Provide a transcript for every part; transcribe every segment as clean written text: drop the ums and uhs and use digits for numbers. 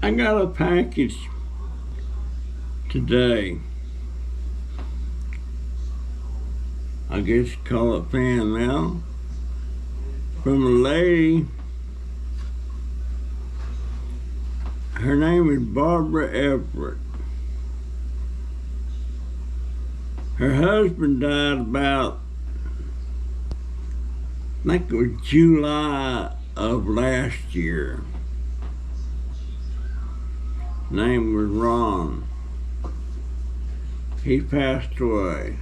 I got a package today. I guess you call it fan mail. From a lady. Her name is Barbara Everett. Her husband died about, I think it was July of last year. His name was Ron. He passed away.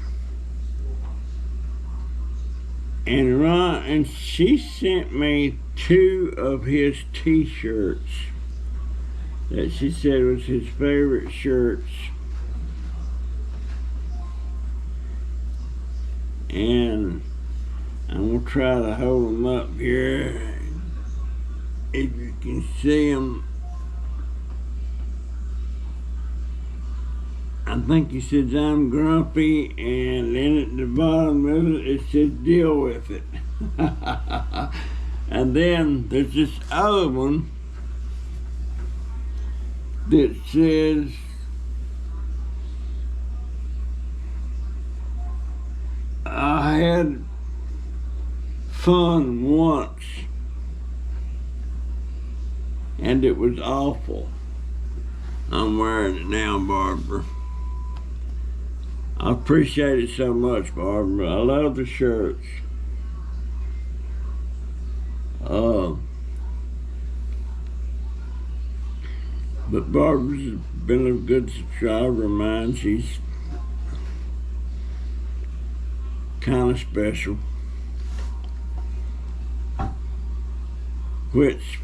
And she sent me 2 of his t-shirts that she said was his favorite shirts. And I'm gonna try to hold them up here if you can see them. I think he says I'm grumpy, and then at the bottom of it says deal with it. And then there's this other one that says I had fun once and it was awful. I'm wearing it now, Barbara. I appreciate it so much, Barbara. I love the shirts. But Barbara's been a good subscriber of mine. She's kind of special. Which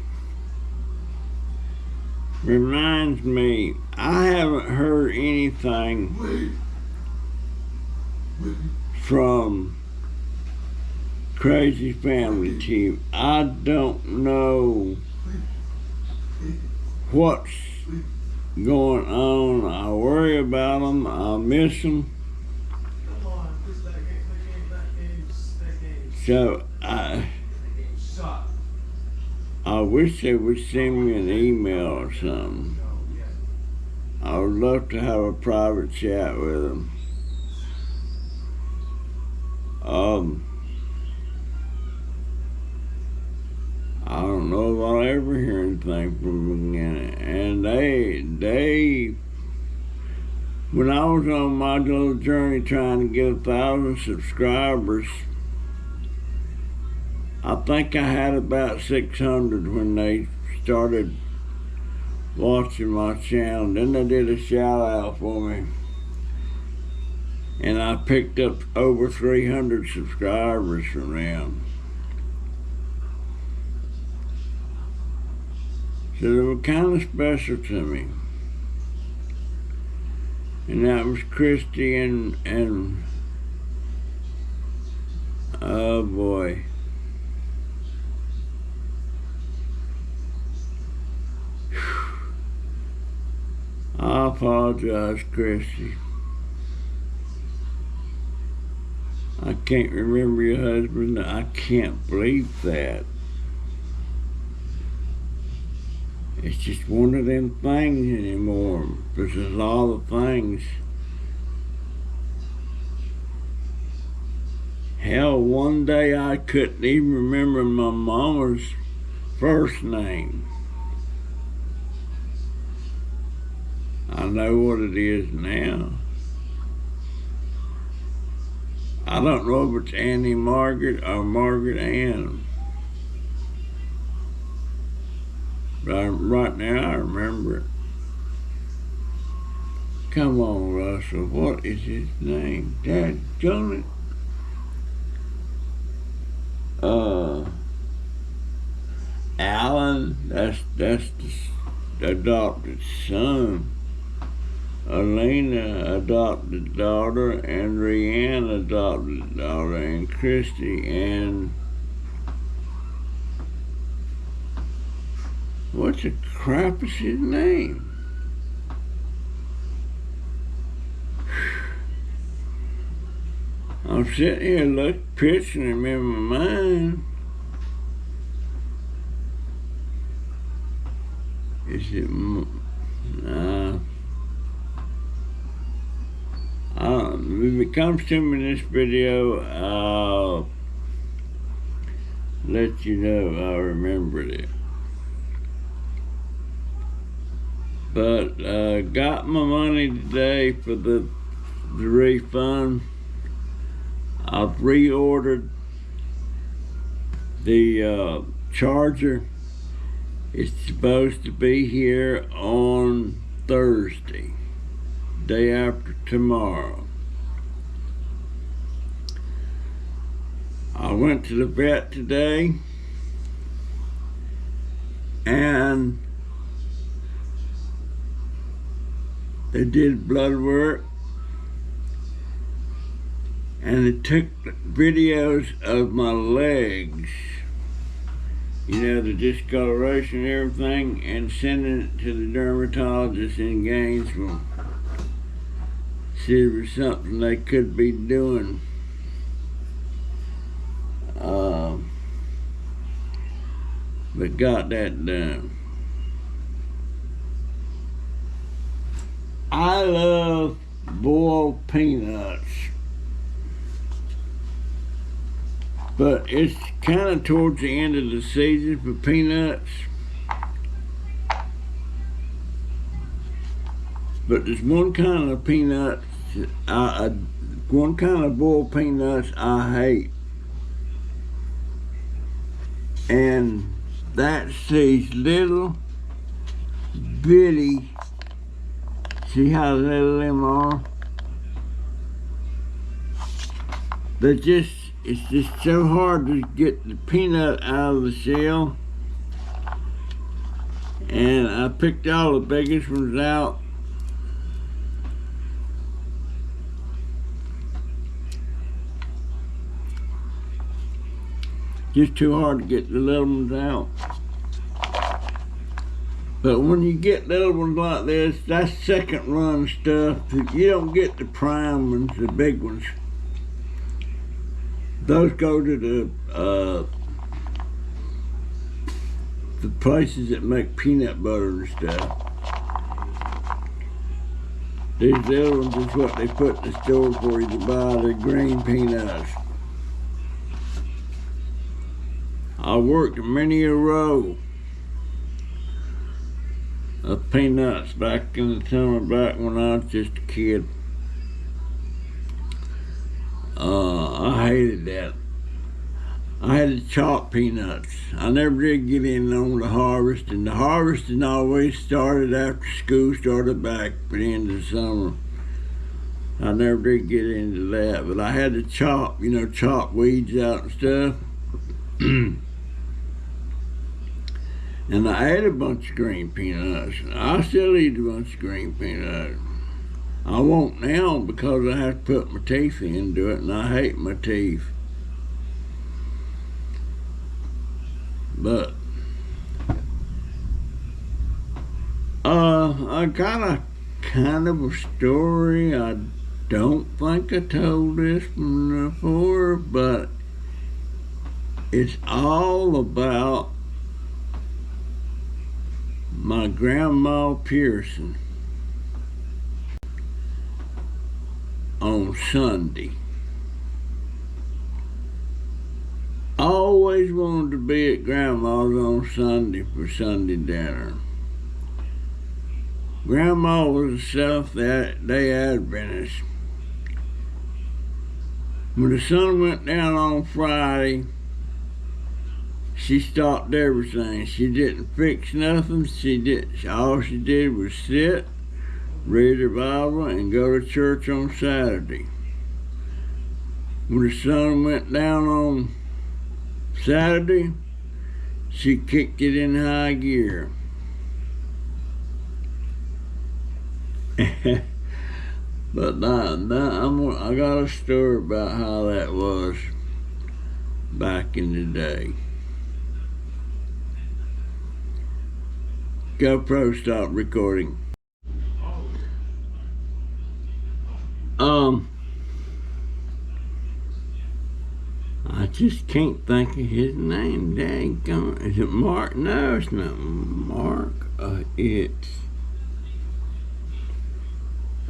reminds me, I haven't heard anything from Crazy Family Team. I don't know what's going on. I worry about them. I miss them. So I wish they would send me an email or something. I would love to have a private chat with them. I don't know if I'll ever hear anything from them again. And they, when I was on my little journey trying to get 1,000 subscribers, I think I had about 600 when they started watching my channel. Then they did a shout out for me. And I picked up over 300 subscribers from them. So they were kind of special to me. And that was Christy and oh boy. I apologize, Christy. I can't remember your husband. I can't believe that. It's just one of them things anymore. There's a lot of things. Hell, one day I couldn't even remember my mama's first name. I know what it is now. I don't know if it's Annie Margaret or Margaret Ann. But right now I remember it. Come on, Russell, what is his name? Dadgummit. Alan, that's the adopted son. Elena, adopted daughter, and Rihanna, adopted daughter, and Christy, and what the crap is his name? I'm sitting here picturing him in my mind. Is it? If it comes to me in this video, I'll let you know I remembered it. But got my money today for the refund. I've reordered the charger. It's supposed to be here on Thursday, day after tomorrow. I went to the vet today and they did blood work and they took videos of my legs, you know, the discoloration and everything, and sending it to the dermatologist in Gainesville. See if there's something they could be doing. But got that done. I love boiled peanuts, but it's kind of towards the end of the season for peanuts. But there's one kind of peanuts, one kind of boiled peanuts I hate, and that's these little bitty. See how little them are? It's just so hard to get the peanut out of the shell. And I picked all the biggest ones out. Just too hard to get the little ones out. But when you get little ones like this, that's second run stuff. You don't get the prime ones, the big ones. Those go to the places that make peanut butter and stuff. These little ones is what they put in the store for you to buy the green peanuts. I worked many a row of peanuts back in the summer, back when I was just a kid. I hated that. I had to chop peanuts. I never did get in on the harvesting. The harvesting always started after school started back at the end of the summer. I never did get into that, but I had to chop, you know, chop weeds out and stuff. And I ate a bunch of green peanuts. I still eat a bunch of green peanuts. I won't now because I have to put my teeth into it, and I hate my teeth. But I got a kind of a story. I don't think I told this before, but it's all about my grandma Pearson on Sunday. I always wanted to be at Grandma's on Sunday for Sunday dinner. Grandma was a Seventh-day Adventist. When the sun went down on Friday, she stopped everything. She didn't fix nothing. All she did was sit, read her Bible, and go to church on Saturday. When the sun went down on Saturday, she kicked it in high gear. But I got a story about how that was back in the day. GoPro stopped recording. I just can't think of his name. Daggone. Is it Mark? No, it's not Mark. It's...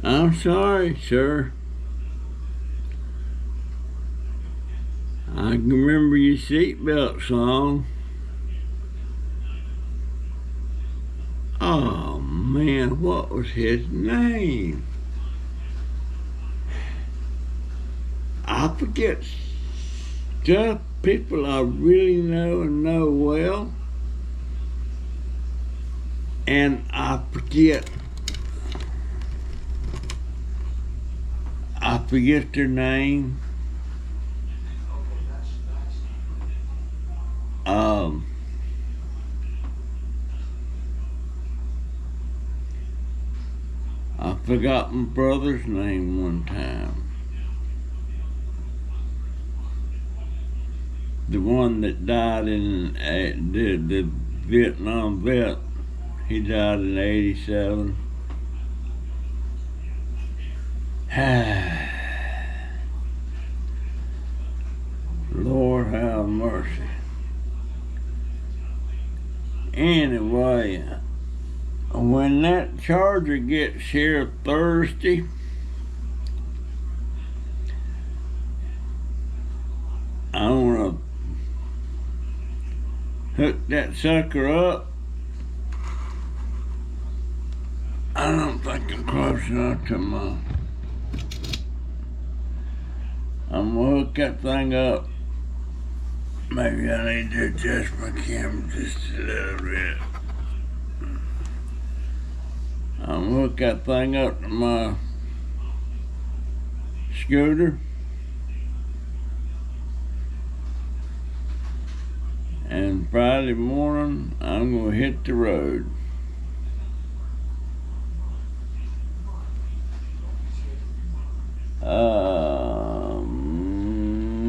I'm sorry, sir. I can remember your seatbelt song. Oh, man, what was his name? I forget stuff people I really know and know well. And I forget their name. I forgot my brother's name one time. The one that died in the Vietnam vet. He died in '87. Lord have mercy. Anyway, when that charger gets here Thursday, I want to hook that sucker up. I don't think I'm close enough to my... I'm gonna hook that thing up. Maybe I need to adjust my camera just a little bit. I'm gonna hook that thing up to my scooter. And Friday morning, I'm gonna hit the road.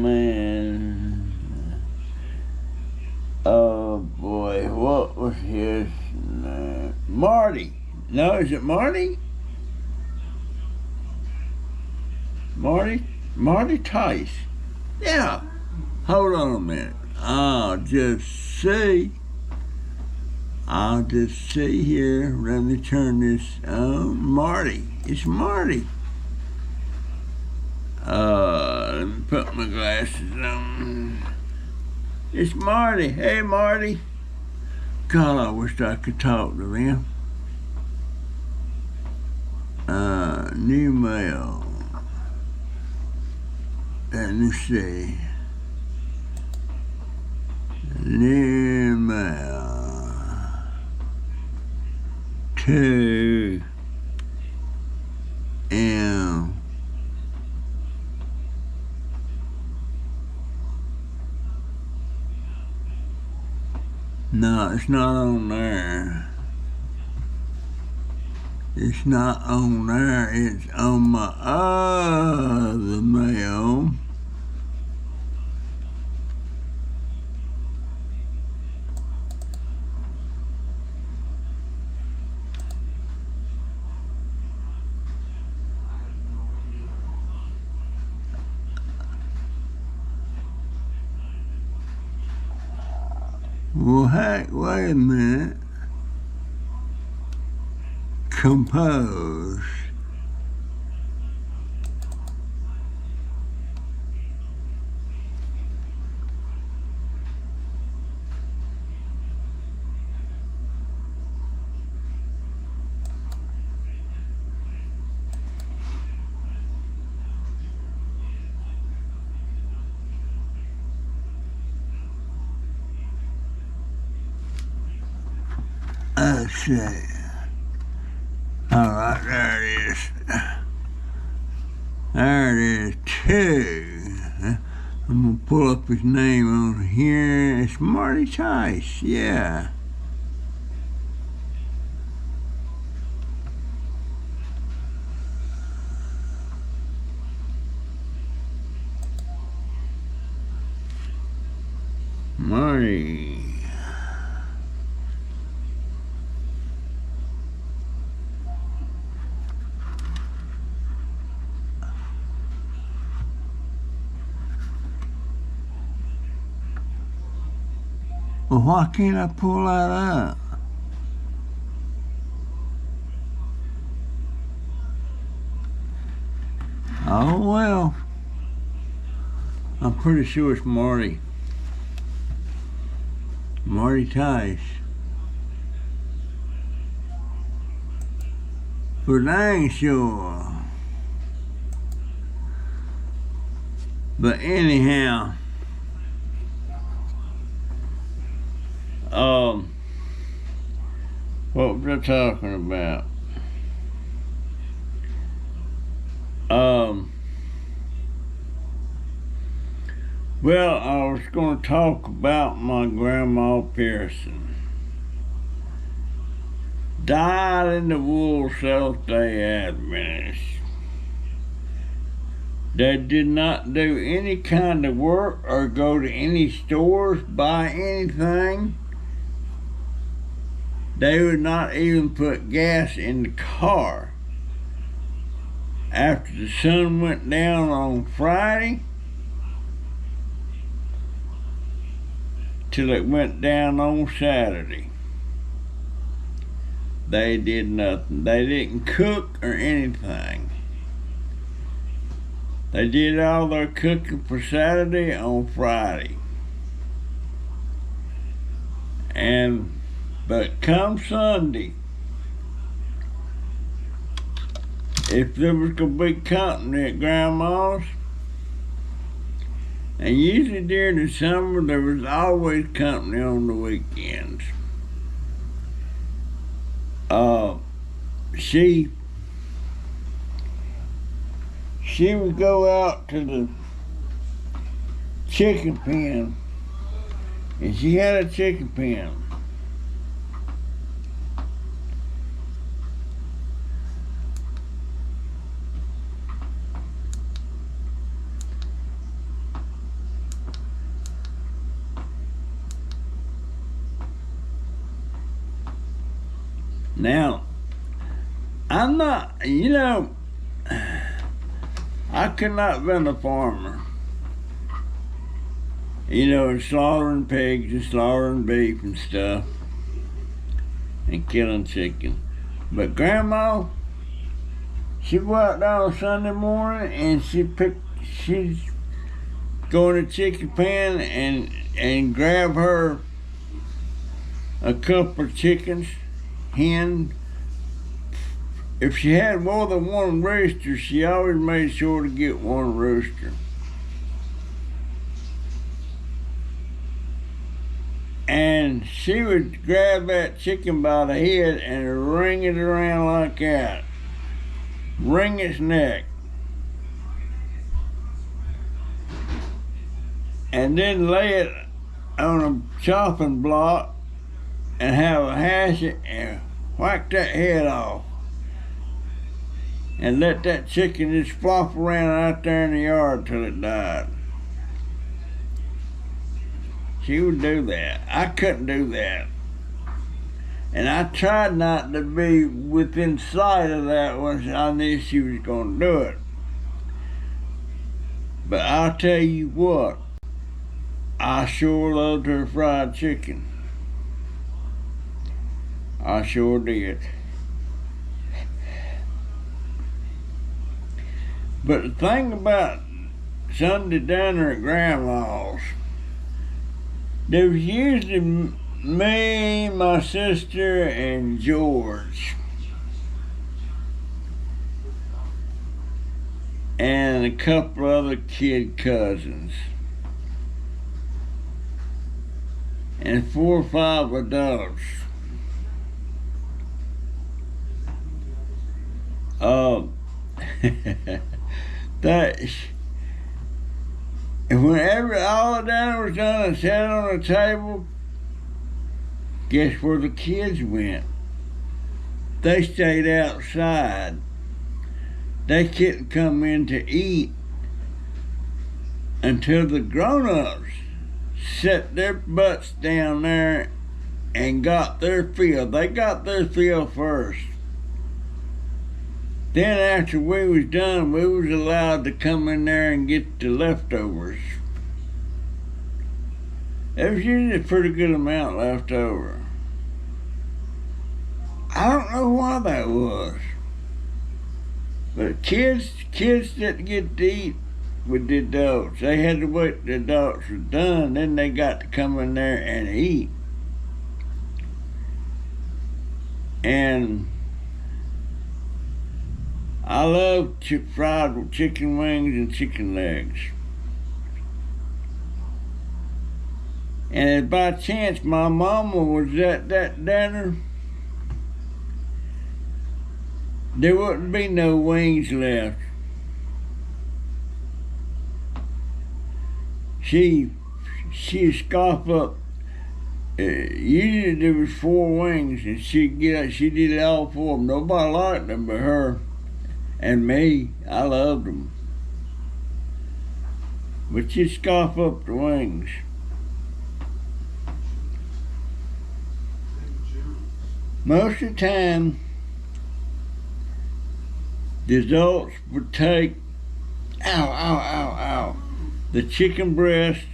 Man. Oh boy, what was his name? Marty. No, is it Marty? Marty Tice. Yeah. Hold on a minute. I'll just see here. Let me turn this on. Marty. It's Marty. Let me put my glasses on. It's Marty. Hey, Marty. God, I wish I could talk to him. New mail. Let me see. New mail. To M. No, it's not on there. It's not on there. It's on my other mail. Well, heck, wait a minute. Compose. Let's see. All right, there it is. There it is, too. I'm gonna pull up his name on here. It's Marty Tice, yeah. Marty. Well, why can't I pull that up? Oh, well. I'm pretty sure it's Marty. Marty Tice. But I ain't sure. But anyhow, what was I talking about? Well, I was going to talk about my grandma Pearson. Died in the Wool Seventh-day Adventist. They did not do any kind of work or go to any stores, buy anything. They would not even put gas in the car. After the sun went down on Friday, till it went down on Saturday, they did nothing. They didn't cook or anything. They did all their cooking for Saturday on Friday. But come Sunday, if there was gonna be company at Grandma's, and usually during the summer there was always company on the weekends. She would go out to the chicken pen, and she had a chicken pen. Now, I'm not, I could not have been a farmer. And slaughtering pigs and slaughtering beef and stuff and killing chicken. But Grandma, she go out there on Sunday morning and she's go in the chicken pen and grab her a couple of chickens, hen. If she had more than one rooster, she always made sure to get one rooster. And she would grab that chicken by the head and wring it around like that. Wring its neck. And then lay it on a chopping block and have a hatchet and whack that head off. And let that chicken just flop around out there in the yard till it died. She would do that. I couldn't do that. And I tried not to be within sight of that once I knew she was going to do it. But I'll tell you what, I sure loved her fried chicken. I sure did. But the thing about Sunday dinner at Grandma's, there was usually me, my sister, and George. And a couple other kid cousins. And 4 or 5 adults. And whenever all the dinner was done and sat on the table, guess where the kids went? They stayed outside. They couldn't come in to eat until the grown-ups set their butts down there and got their fill. They got their fill first. Then after we was done, we was allowed to come in there and get the leftovers. There was usually a pretty good amount left over. I don't know why that was. But kids didn't get to eat with the adults. They had to wait till the adults were done, then they got to come in there and eat. And I love fried chicken wings and chicken legs. And if by chance my mama was at that dinner, there wouldn't be no wings left. She'd scoff up. Usually there was 4 wings, and she did all 4 of them. Nobody liked them but her and me. I loved them. But she'd scoff up the wings. Most of the time, the adults would take, the chicken breast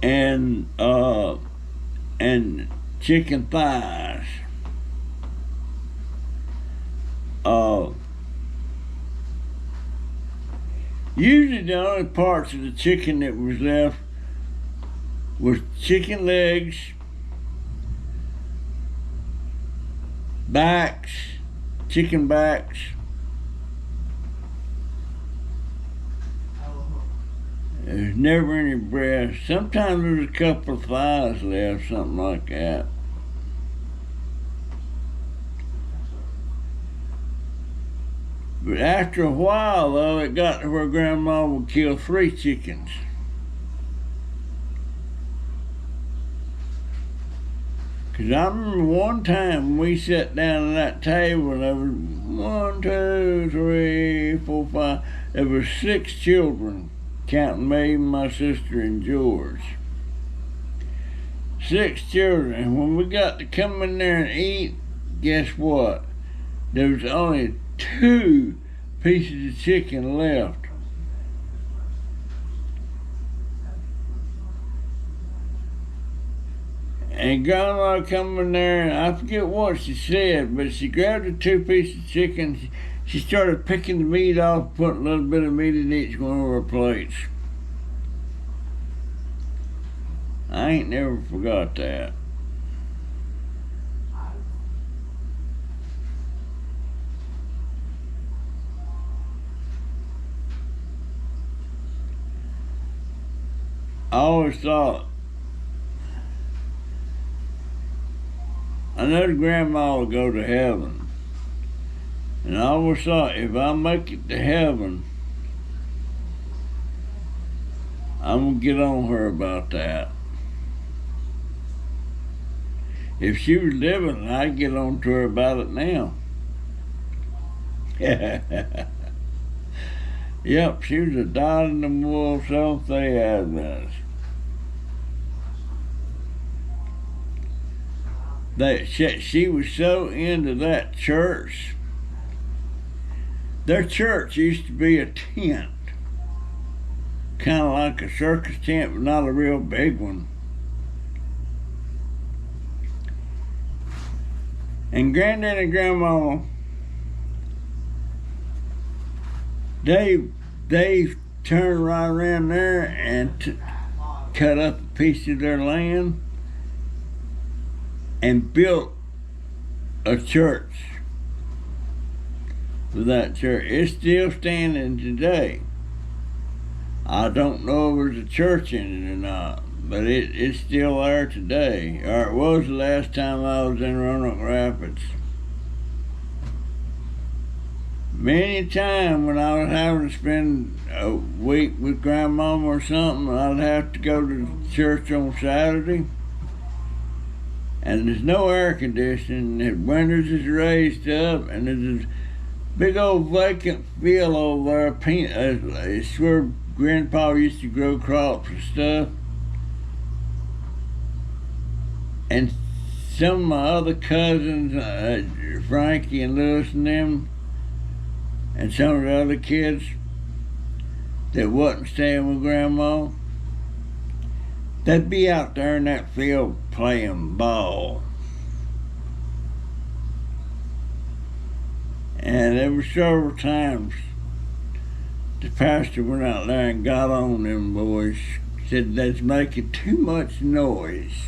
and chicken thighs. Usually the only parts of the chicken that was left was chicken legs, backs, chicken backs, there's never any breast. Sometimes there's a couple of thighs left, something like that. But after a while, though, it got to where Grandma would kill 3 chickens. Because I remember one time we sat down at that table and there was 1, 2, 3, 4, 5. There were 6 children, counting me, my sister, and George. 6 children. And when we got to come in there and eat, guess what? There was only 2 pieces of chicken left. And Grandma come in there, and I forget what she said, but she grabbed the 2 pieces of chicken. She started picking the meat off, putting a little bit of meat in each one of her plates. I ain't never forgot that. I always thought, I know Grandma will go to heaven. And I always thought, if I make it to heaven, I'm going to get on her about that. If she was living, I'd get on to her about it now. Yep, she was a dyed-in-the-wool Seventh-day Adventist. She was so into that church. Their church used to be a tent, kind of like a circus tent, but not a real big one. And Granddad and Grandma, they turned right around there and cut up a piece of their land and built a church for that church. It's still standing today. I don't know if there's a church in it or not, but it's still there today. Or it was the last time I was in Roanoke Rapids. Many times when I was having to spend a week with Grandmama or something, I'd have to go to church on Saturday. And there's no air conditioning, the windows is raised up, and there's this big old vacant field over there. It's where Grandpa used to grow crops and stuff. And some of my other cousins, Frankie and Lewis and them, and some of the other kids that wasn't staying with Grandma, they'd be out there in that field playing ball. And there were several times the pastor went out there and got on them boys, said that's making too much noise.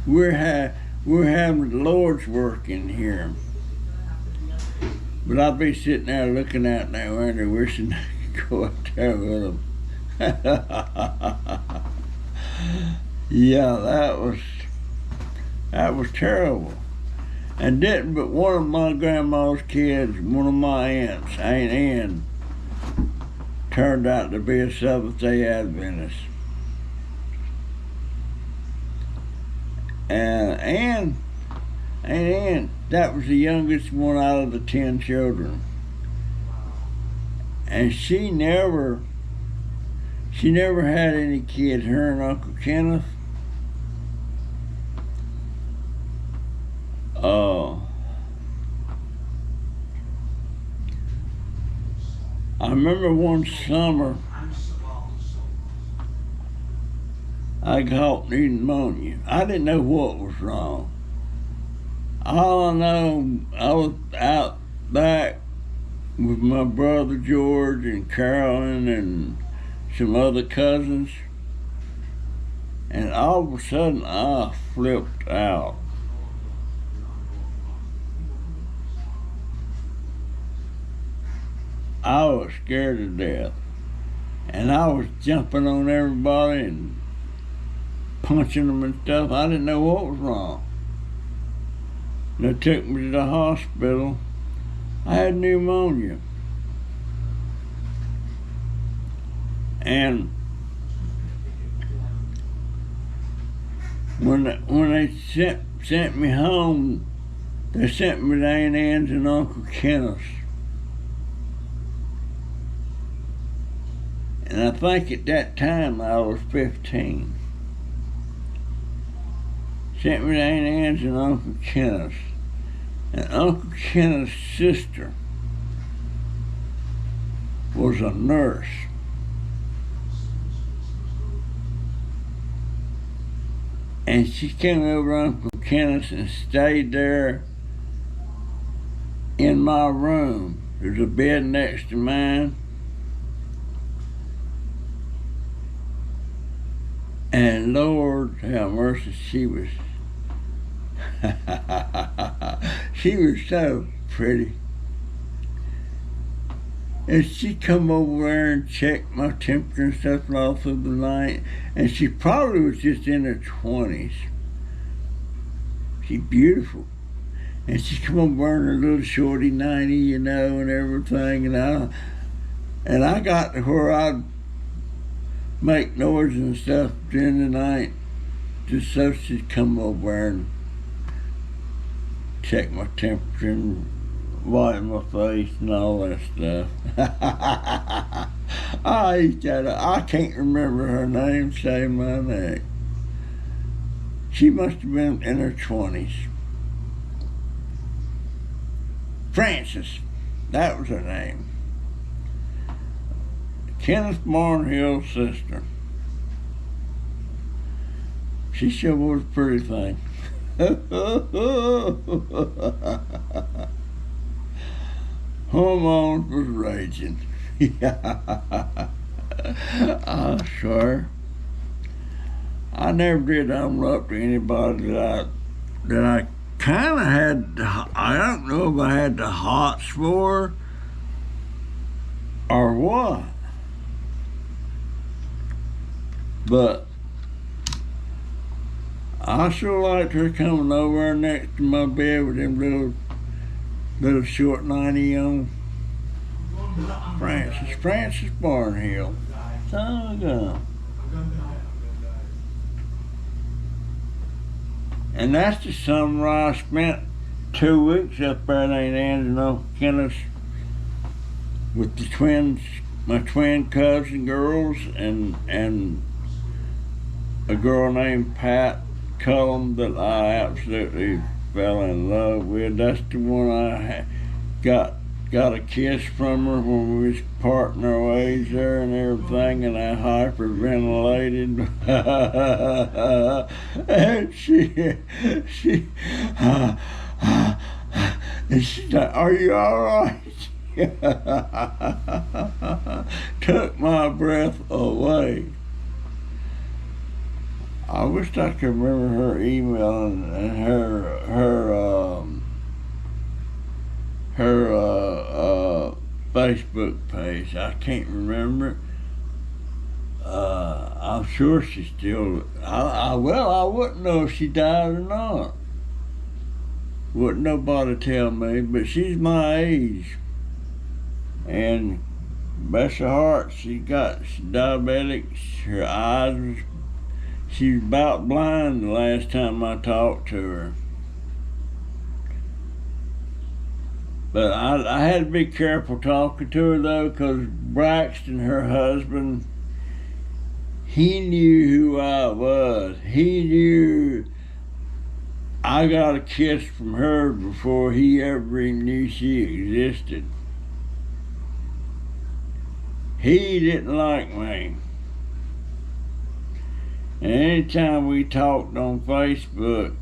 We're having the Lord's work in here. But I'd be sitting there looking out that window, wishing I could go out there with them. Yeah, that was terrible. And didn't but one of my grandma's kids, one of my aunts, Aunt Ann, turned out to be a Seventh-day Adventist. And Aunt Ann, that was the youngest one out of the 10 children. And she never had any kids, her and Uncle Kenneth. I remember one summer I caught pneumonia. I didn't know what was wrong. All I know, I was out back with my brother George and Carolyn and some other cousins, and all of a sudden I flipped out. I was scared to death, and I was jumping on everybody and punching them and stuff. I didn't know what was wrong. They took me to the hospital. I had pneumonia. And when they sent me home, they sent me to Aunt Ann's and Uncle Kenneth's. And I think at that time I was 15. Sent me to Aunt Ann's and Uncle Kenneth's. And Uncle Kenneth's sister was a nurse. And she came over to Uncle Kenneth's and stayed there in my room. There's a bed next to mine. And Lord have mercy, she was so pretty. And she come over there and checked my temperature and stuff all through the night. And she probably was just in her 20s. She's beautiful. And she come over in her little shorty 90, you know, and everything. And I got to where I'd make noise and stuff during the night just so she'd come over and check my temperature and wipe my face and all that stuff. I can't remember her name, say my neck. She must have been in her 20s. Frances, that was her name. Kenneth Barnhill's sister. She sure was a pretty thing. Hormones was raging. I swear. I never did own up to anybody that I kind of had. I don't know if I had the hots for or what. But I sure liked her coming over next to my bed with them little short 90 on. Frances Barnhill. Son of a gun. And that's the summer I spent 2 weeks up there at Aunt Ann's and Uncle Kenneth's with the twins, my twin cousin girls, and a girl named Pat Cullum that I absolutely fell in love with. That's the one I got a kiss from her when we was parting our ways there and everything, and I hyperventilated. And she And she's like, "Are you all right?" Took my breath away. I wish I could remember her email and her Facebook page. I can't remember it. I'm sure she's still. I wouldn't know if she died or not. Wouldn't nobody tell me, but she's my age. And bless her heart, she's diabetic. Her eyes she was about blind the last time I talked to her. But I had to be careful talking to her, though, because Braxton, her husband, he knew who I was. He knew I got a kiss from her before he ever even knew she existed. He didn't like me. And anytime we talked on Facebook,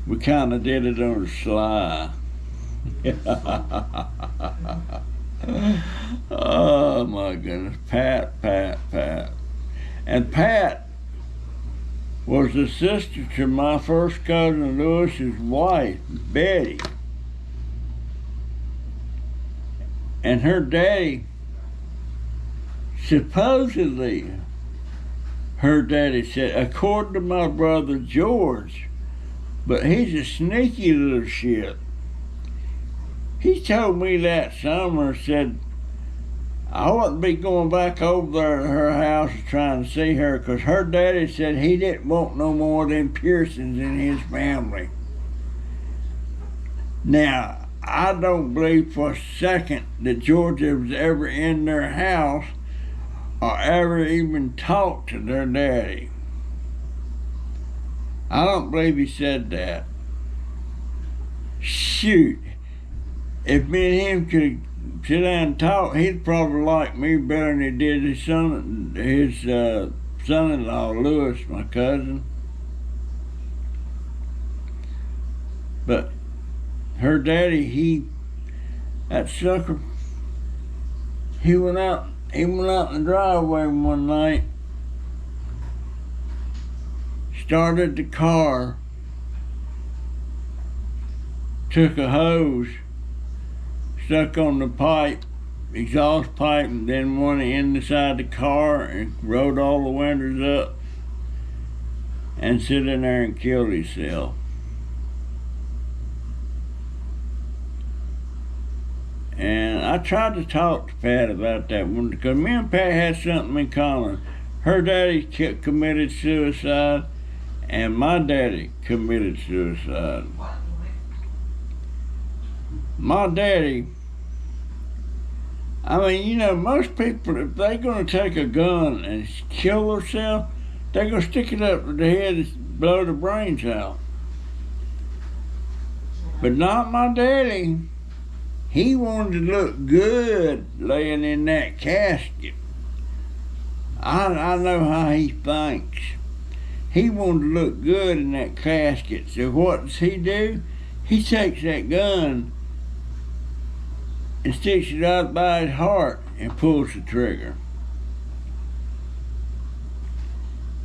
we kind of did it on the sly. Oh my goodness, Pat. And Pat was the sister to my first cousin Lewis's wife, Betty. And her daddy, supposedly, her daddy said, according to my brother George, but he's a sneaky little shit. He told me that summer, said, I wouldn't be going back over there to her house trying to see her, because her daddy said he didn't want no more of them Pearsons in his family. Now, I don't believe for a second that Georgia was ever in their house or ever even talked to their daddy. I don't believe he said that. Shoot, if me and him could sit down and talk, he'd probably like me better than he did his son-in-law, Lewis, my cousin. But her daddy, that sucker, he went out in the driveway one night, started the car, took a hose, stuck on the pipe, exhaust pipe, and then went inside the car and rolled all the windows up and sit in there and killed himself. And I tried to talk to Pat about that one, because me and Pat had something in common. Her daddy committed suicide, and my daddy committed suicide. My daddy, I mean, you know, most people, if they're going to take a gun and kill themselves, they're going to stick it up to the head and blow the brains out. But not my daddy. He wanted to look good laying in that casket. I know how he thinks. He wanted to look good in that casket. So what does he do? He takes that gun and sticks it out by his heart and pulls the trigger.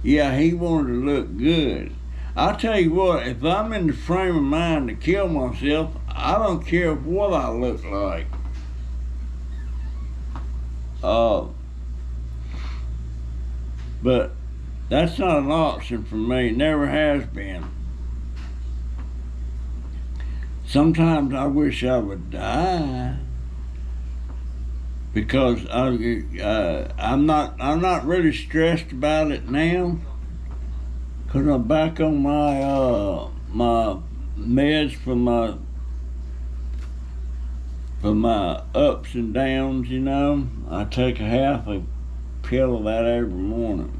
Yeah, he wanted to look good. I'll tell you what, if I'm in the frame of mind to kill myself, I don't care what I look like. But that's not an option for me. It never has been. Sometimes I wish I would die, because I'm not really stressed about it now, because I'm back on my my meds for my ups and downs, you know. I take a half a pill of that every morning.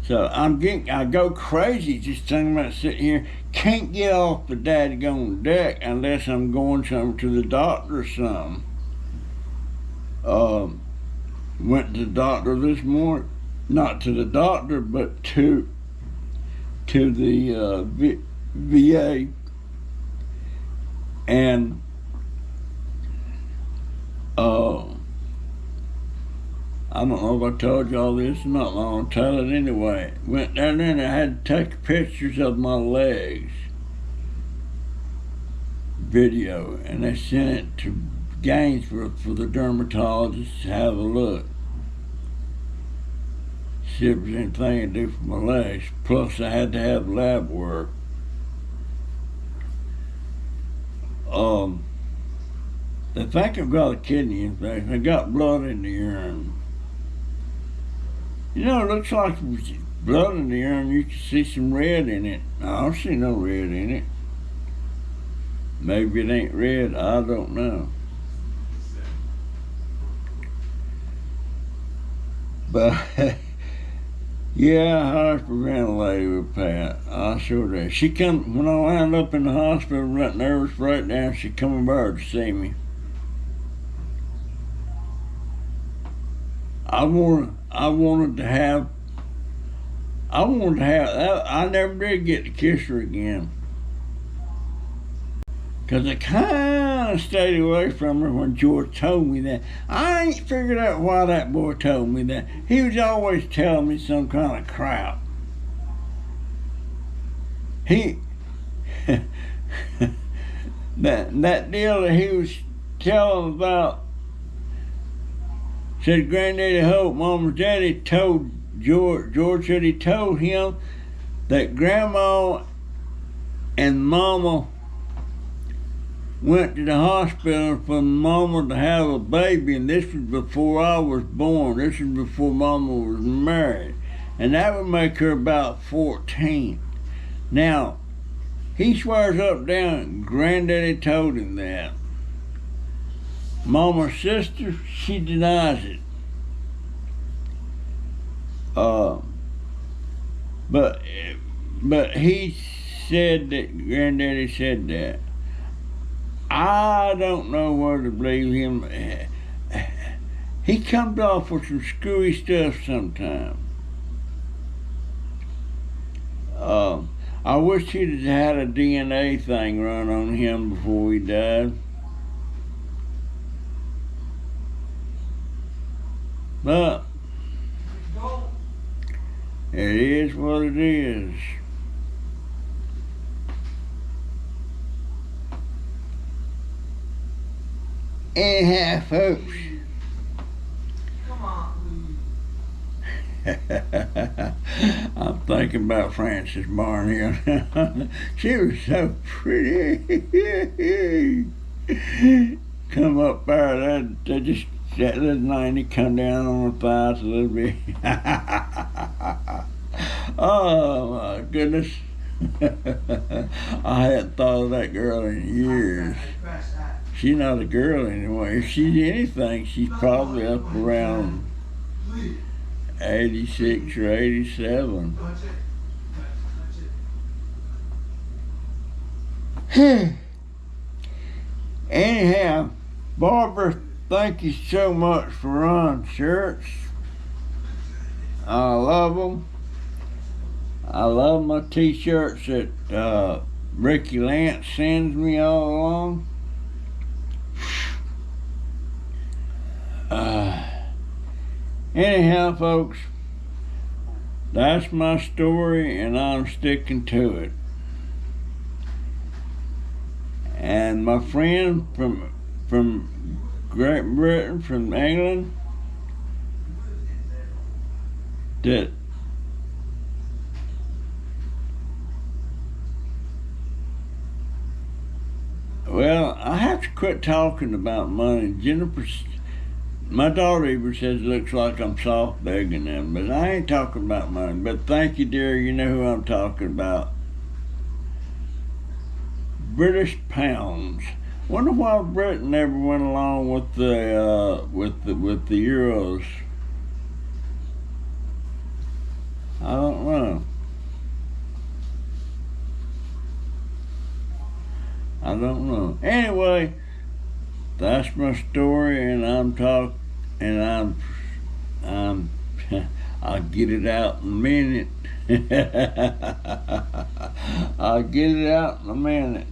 So I go crazy just thinking about sitting here. Can't get off the dadgone deck unless I'm going somewhere to the doctor or something. Went to the doctor this morning. Not to the doctor, but to to the VA, and I don't know if I told you all this or not, but I'm gonna tell it anyway. Went down there and I had to take pictures of my legs, video, and they sent it to Gainesville for the dermatologist to have a look. See if there's anything to do for my legs. Plus, I had to have lab work. They think I've got a kidney infection. I got blood in the urine. You know, it looks like blood in the urine. You can see some red in it. I don't see no red in it. Maybe it ain't red. I don't know. But yeah, I hyperventilated with Pat. I sure did. She come when I wound up in the hospital, right nervous breakdown. She come over to see me. I wanted to have. I never did get to kiss her again. 'Cause I kind of stayed away from her when George told me that. I ain't figured out why that boy told me that. He was always telling me some kind of crap. He that deal that he was telling about, said Granddaddy Hope, Mama's daddy told George said he told him that Grandma and Mama went to the hospital for Mama to have a baby, and this was before I was born. This was before Mama was married. And that would make her about 14. Now, he swears up and down Granddaddy told him that. Mama's sister, she denies it. But he said that Granddaddy said that. I don't know whether to believe him. He comes off with some screwy stuff sometimes. I wish he'd had a DNA thing run on him before he died. But it is what it is. Anyhow, folks. Come on. I'm thinking about Frances Barnhill. She was so pretty. Come up there, that little 90 come down on her thighs a little bit. Oh my goodness. I hadn't thought of that girl in years. She's not a girl anyway. If she's anything, she's probably up around 86 or 87. Anyhow, Barbara, thank you so much for running shirts. I love them. I love my t-shirts that Ricky Lance sends me all along. Anyhow, folks, that's my story, and I'm sticking to it. And my friend from Great Britain, from England, that well, I have to quit talking about money. Jennifer, my daughter even says it looks like I'm soft begging them, but I ain't talking about money. But thank you, dear. You know who I'm talking about. British pounds. Wonder why Britain never went along with the euros. I don't know. I don't know. Anyway, that's my story, and I'll get it out in a minute. I'll get it out in a minute.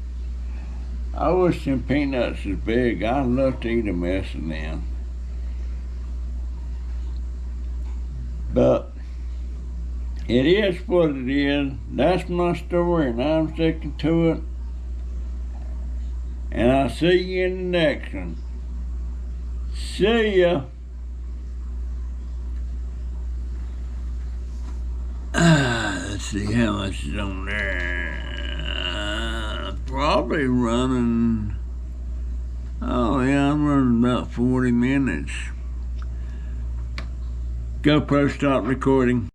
I wish them peanuts was big. I'd love to eat a mess of them. But it is what it is. That's my story, and I'm sticking to it. And I'll see you in the next one. See ya. Let's see how much is on there. Probably running. Oh yeah, I'm running about 40 minutes. GoPro, stop recording.